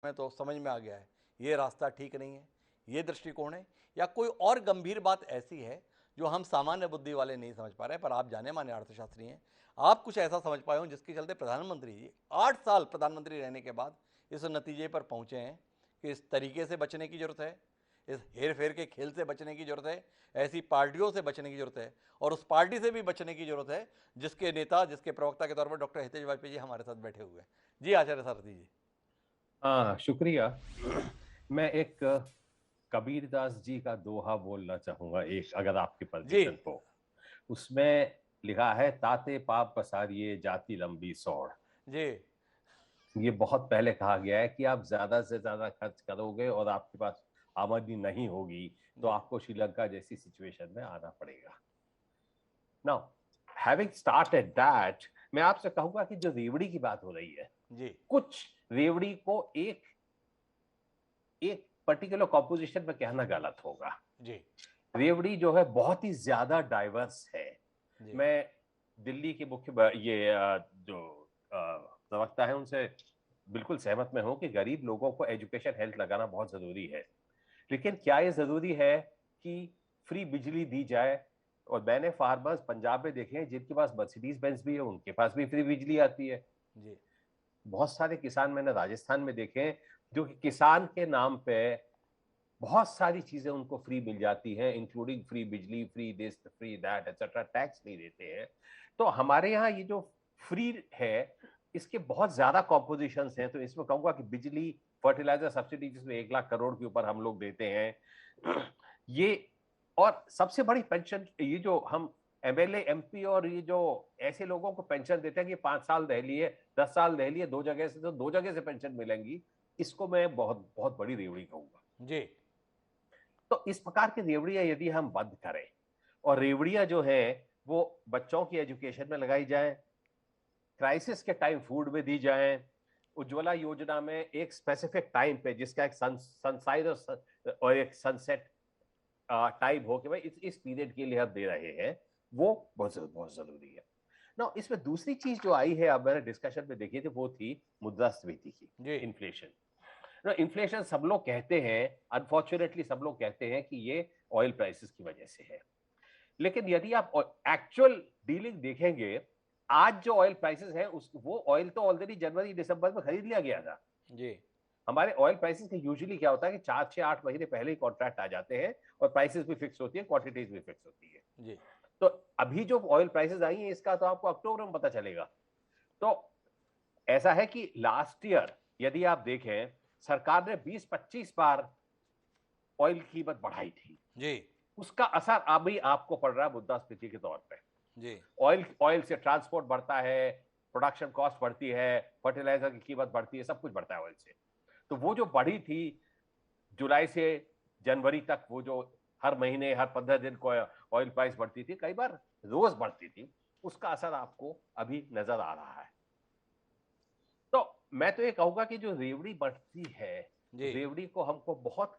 में तो समझ में आ गया है ये रास्ता ठीक नहीं है, ये दृष्टिकोण है, या कोई और गंभीर बात ऐसी है जो हम सामान्य बुद्धि वाले नहीं समझ पा रहे हैं। पर आप जाने माने अर्थशास्त्री हैं, आप कुछ ऐसा समझ पाए हो जिसके चलते प्रधानमंत्री जी 8 साल प्रधानमंत्री रहने के बाद इस नतीजे पर पहुंचे हैं कि इस तरीके से बचने की जरूरत है, इस हेर फेर के खेल से बचने की जरूरत है, ऐसी पार्टियों से बचने की जरूरत है, और उस पार्टी से भी बचने की जरूरत है जिसके नेता, जिसके प्रवक्ता के तौर पर डॉक्टर हितेश वाजपेयी जी हमारे साथ बैठे हुए हैं। जी आचार्य सारथी जी। हाँ, शुक्रिया। मैं एक कबीरदास जी का दोहा बोलना चाहूंगा, एक अगर आपकी जी परमिशन हो। उसमें लिखा है, ताते पाप पसारिए जाति लंबी सौड़। जी ये बहुत पहले कहा गया है कि आप ज्यादा से ज्यादा खर्च करोगे और आपके पास आमदनी नहीं होगी तो जी आपको श्रीलंका जैसी सिचुएशन में आना पड़ेगा। नाउ, हैविंग स्टार्टेड दैट, मैं आपसे कहूंगा कि जो रेवड़ी की बात हो रही है, जी कुछ रेवड़ी को एक एक पर्टिकुलर कॉम्पोजिशन में कहना गलत होगा। जी रेवड़ी जो है बहुत ही ज्यादा डाइवर्स है। जी मैं दिल्ली के मुख्य जो प्रवक्ता है उनसे बिल्कुल सहमत में हूं कि गरीब लोगों को एजुकेशन हेल्थ लगाना बहुत जरूरी है। लेकिन क्या ये जरूरी है कि फ्री बिजली दी जाए? और मैंने फार्मर्स पंजाब में देखे हैं जिनके पास मर्सिडीज बेंज भी है, उनके पास भी फ्री बिजली आती है। जी बहुत सारे किसान मैंने राजस्थान में देखे हैं जो कि किसान के नाम पे बहुत सारी चीजें उनको फ्री मिल जाती हैं, इंक्लूडिंग फ्री बिजली, free this, free that, etcetera, tax नहीं देते हैं। तो हमारे यहाँ ये जो फ्री है, इसके बहुत ज्यादा कॉम्पोजिशन हैं। तो इसमें कहूंगा कि बिजली, फर्टिलाइजर सब्सिडी जिसमें 1 लाख करोड़ के ऊपर हम लोग देते हैं ये, और सबसे बड़ी पेंशन, ये जो हम एमएलए एमपी और ये जो ऐसे लोगों को पेंशन देते हैं कि 5 साल रह लिए, 10 साल रह लिए दो जगह से, तो दो जगह से पेंशन मिलेंगी, इसको मैं बहुत बहुत बड़ी रेवड़ी कहूंगा। जी तो इस प्रकार की रेवड़ियां यदि हम बंद करें, और रेवड़ियां जो है वो बच्चों की एजुकेशन में लगाई जाए, क्राइसिस के टाइम फूड में दी जाए, उज्ज्वला योजना में एक स्पेसिफिक टाइम पे जिसका एक सनसाइज और एक सनसेट टाइम हो कि भाई इस पीरियड के लिए हम दे रहे हैं, वो बहुत बहुत जरूरी है ना। इसमें दूसरी चीज जो आई है, अब मैंने डिस्कशन में देखी थी, वो थी मुद्रास्फीति की, जी इन्फ्लेशन। इन्फ्लेशन सब लोग कहते हैं, अनफॉर्चुनेटली सब लोग कहते हैं कि ये ऑयल प्राइसेस की वजह से है। लेकिन यदि आप एक्चुअल डीलिंग देखेंगे, आज जो ऑयल प्राइसेस है उस वो ऑयल तो ऑलरेडी जनवरी दिसंबर में खरीद लिया गया था। जी हमारे ऑयल प्राइसेस का यूजुअली क्या होता है कि 4 6 8 महीने पहले ही कॉन्ट्रैक्ट आ जाते हैं, और प्राइसेस भी फिक्स होती है, क्वांटिटीज भी फिक्स होती है। जी तो अभी जो ऑयल प्राइसेस आई हैं इसका तो आपको अक्टूबर में पता चलेगा। तो ऐसा है कि लास्ट ईयर यदि आप देखें, सरकार ने 20 25 बार ऑयल की कीमत बढ़ाई थी। जी उसका असर अभी आपको पड़ रहा है मुद्रास्फीति के तौर पे। जी ऑयल ऑयल से ट्रांसपोर्ट बढ़ता है, प्रोडक्शन कॉस्ट बढ़ती है, फर्टिलाइजर की कीमत बढ़ती है, सब कुछ बढ़ता है ऑयल से। तो वो जो बढ़ी थी जुलाई से जनवरी तक, वो जो हर महीने हर 15 दिन को ऑयल प्राइस बढ़ती थी, कई बार रोज बढ़ती थी, उसका असर आपको अभी नजर आ रहा है। तो मैं तो ये कहूंगा कि जो रेवड़ी बढ़ती है, जी रेवड़ी को हमको बहुत